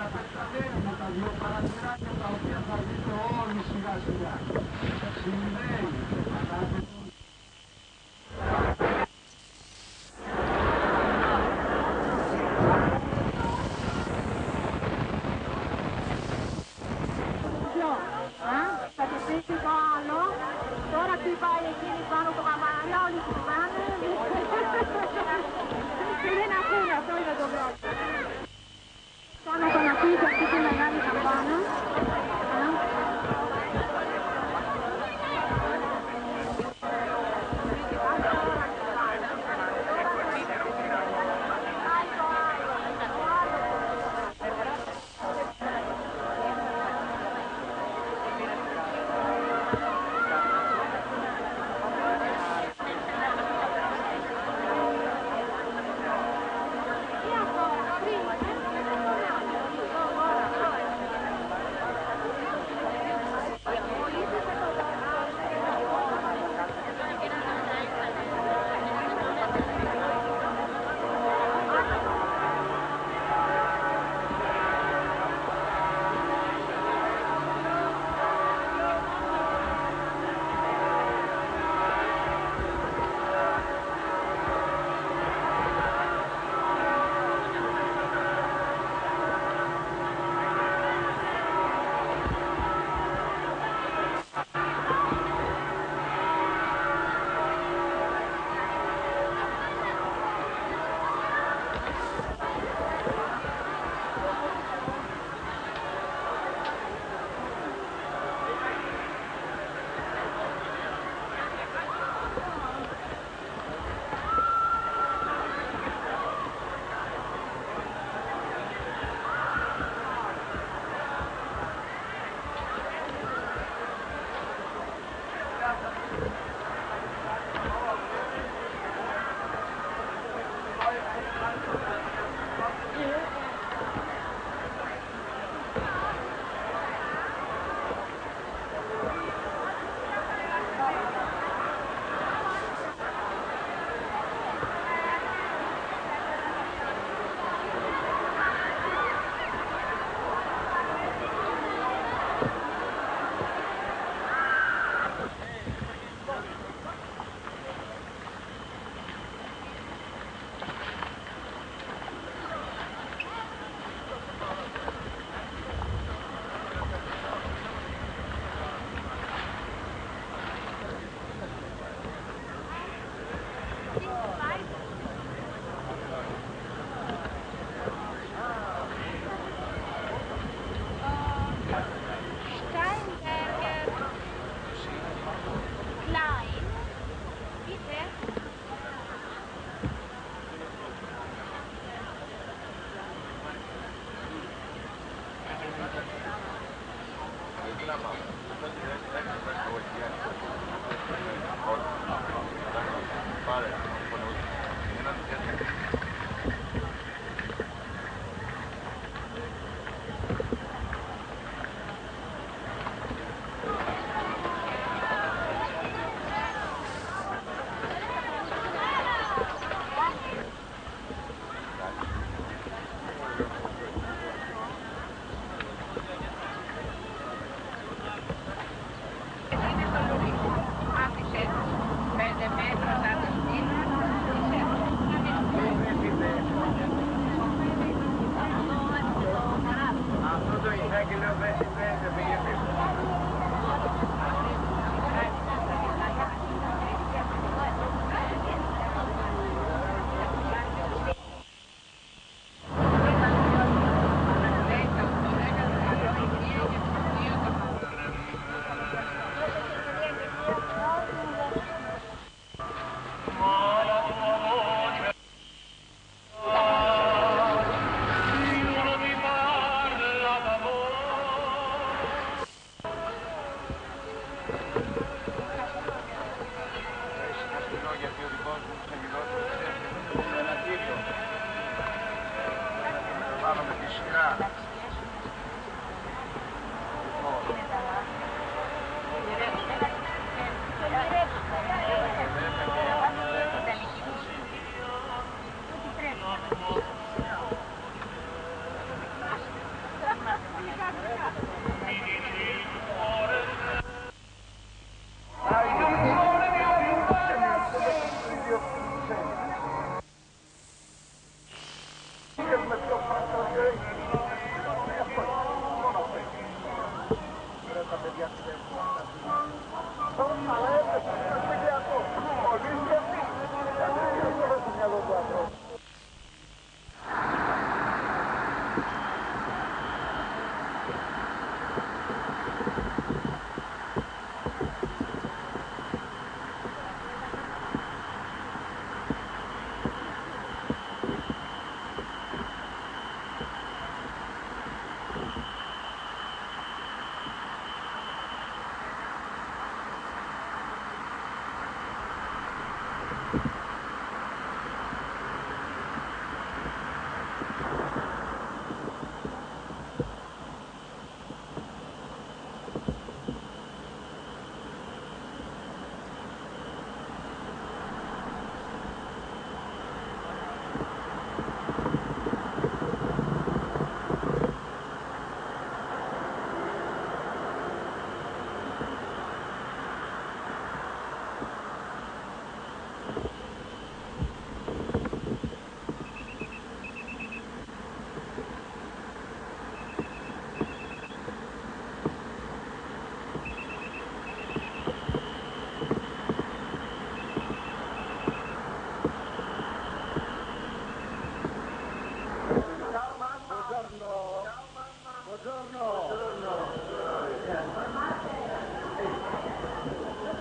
να τα κατέβουμε τα δύο παραθυράκια τα οποία θα δείτε όλοι σιγά σιγά. Συνδέει, καταλάβετε. Θα το πείσει το άλλο, τώρα τι πάει εκείνη πάνω το καμάρι, όλοι κοιτάνε και δεν ακούνε, αυτό είναι το πρόβλημα. Πάνω τον αφήσει αυτή τη μεγάλη καμπάνα.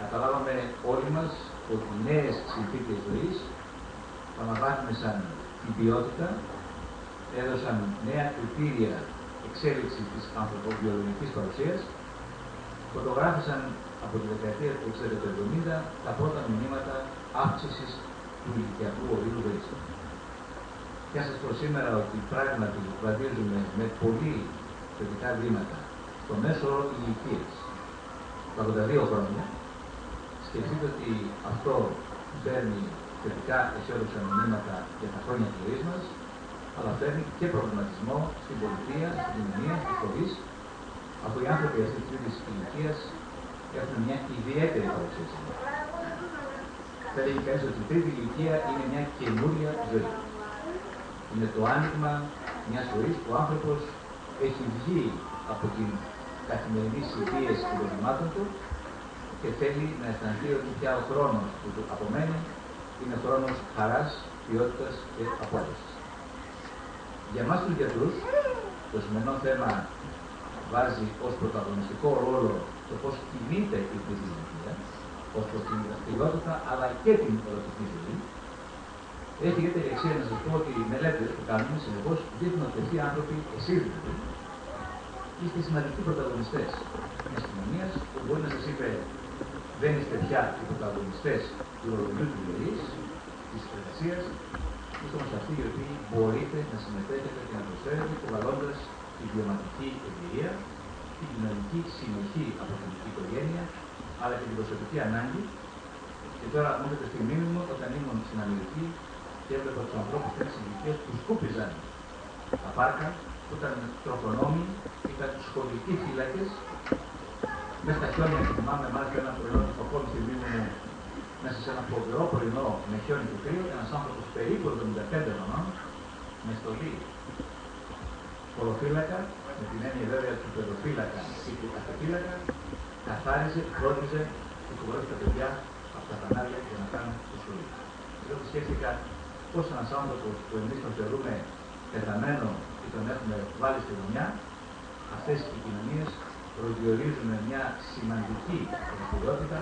καταλάβαμε όλοι μας ότι οι νέες συνθήκες ζωής αναβάθμισαν την ποιότητα, έδωσαν νέα κριτήρια εξέλιξης της ανθρωποβιολογικής παρουσίας, φωτογράφησαν από τη δεκαετία του 60-70 τα πρώτα μηνύματα αύξησης του ηλικιακού ορίου ζωής. Και σας πω σήμερα ότι πράγματι βαδίζουμε με πολύ θετικά βήματα στο μέσο όρο ηλικίας, τα 82 χρόνια. Σκεφτείτε ότι αυτό φέρνει θετικά αισιόδοξα μηνύματα για τα χρόνια της ζωής μας, αλλά φέρνει και προβληματισμό στην πολιτεία, στην κοινωνία, στις φορείς, αφού οι άνθρωποι αυτής της ηλικίας έχουν μια ιδιαίτερη παρουσίαση. Θα λέγει κανείς ότι η τρίτη ηλικία είναι μια καινούρια ζωή. Είναι το άνοιγμα μιας ζωής που ο άνθρωπος έχει βγει από την καθημερινή πίεση των προβλημάτων του και θέλει να αισθανθεί ότι πια ο χρόνος που του απομένει είναι χρόνος χαράς, ποιότητας και απόλαυσης. Για εμάς τους γιατρούς, το σημερινό θέμα βάζει ως πρωταγωνιστικό ρόλο το πώς κινείται η τρίτη ηλικία, ως προς την δραστηριότητα αλλά και την ερωτική ζωή. Έχει ιδιαίτερη αξία να σας πω ότι οι μελέτες που κάνουμε συνεχώς δείχνουν ότι αυτοί οι άνθρωποι, εσείς δηλαδή, είστε σημαντικοί πρωταγωνιστές μιας κοινωνίας που μπορεί να σας είπε δεν είστε πια οι πρωταγωνιστές του ρολογιού της ζωής, της εργασίας, είστε όμως αυτοί οι οποίοι μπορείτε να συμμετέχετε και να προσφέρετε προβαλλώντας τη βιωματική εμπειρία, την κοινωνική συνοχή από την οικογένεια, αλλά και την προσωπική ανάγκη. Και τώρα μου έρχεται στη μνήμη μου όταν ήμουν στην Αμερική και έβλεπα τους ανθρώπους τέτοιες ηλικίες που σκούπιζαν τα πάρκα, που ήταν τροφονόμοι, ήταν σχολικοί φύλακες. Μέσα στα χιόνια, θυμάμαι μάλιστα ένα πρωινό του Στοκχόλμη στη μνήμη μου, μέσα σε ένα φοβερό πρωινό με χιόνι και κρύο, ένας άνθρωπος περίπου 75 χρονών, με στολή χωροφύλακα, με την έννοια βέβαια του παιδοφύλακα ή του καθεφύλακα, καθάριζε, φρόντιζε και κουβαλούσε τα παιδιά από τα κανάλια για να κάνουν το σχολείο. Και τότε σκέφτηκα πώς ένας άνθρωπος που εμείς τον θεωρούμε πεθαμένο ή τον έχουμε βάλει στη γωνιά, αυτές οι κοινωνίες προσδιορίζουν μια σημαντική δραστηριότητα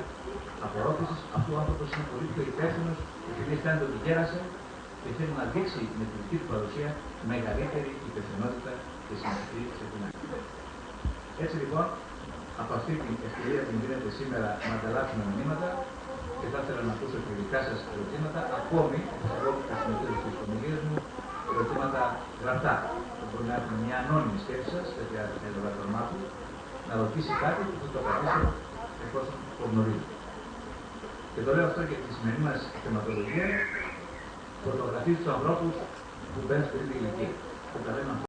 απορρόφησης. Αυτού ο άνθρωπος είναι πολύ πιο υπεύθυνος, επειδή αισθάνεται ότι γέρασε και θέλει να δείξει με τη δική του παρουσία μεγαλύτερη υπευθυνότητα και συμμετοχή σε την κοινωνία. Έτσι λοιπόν, από αυτή την ευκαιρία που μου δίνετε σήμερα να ανταλλάξουμε μηνύματα και θα ήθελα να ακούσω και δικά σας ερωτήματα, ακόμη, εγώ που συμμετέχω στις ομιλίες μου, ερωτήματα γραπτά. Μπορεί να έχουμε μια ανώνυμη σκέψη σας, τέτοια ελευθερομάτου, να ρωτήσει κάτι που θα το απαντήσω εφόσον το γνωρίζω. Και το λέω αυτό για τη σημερινή μας θεματολογία, φωτογραφίζει τους ανθρώπους που μπαίνουν στην ηλικία.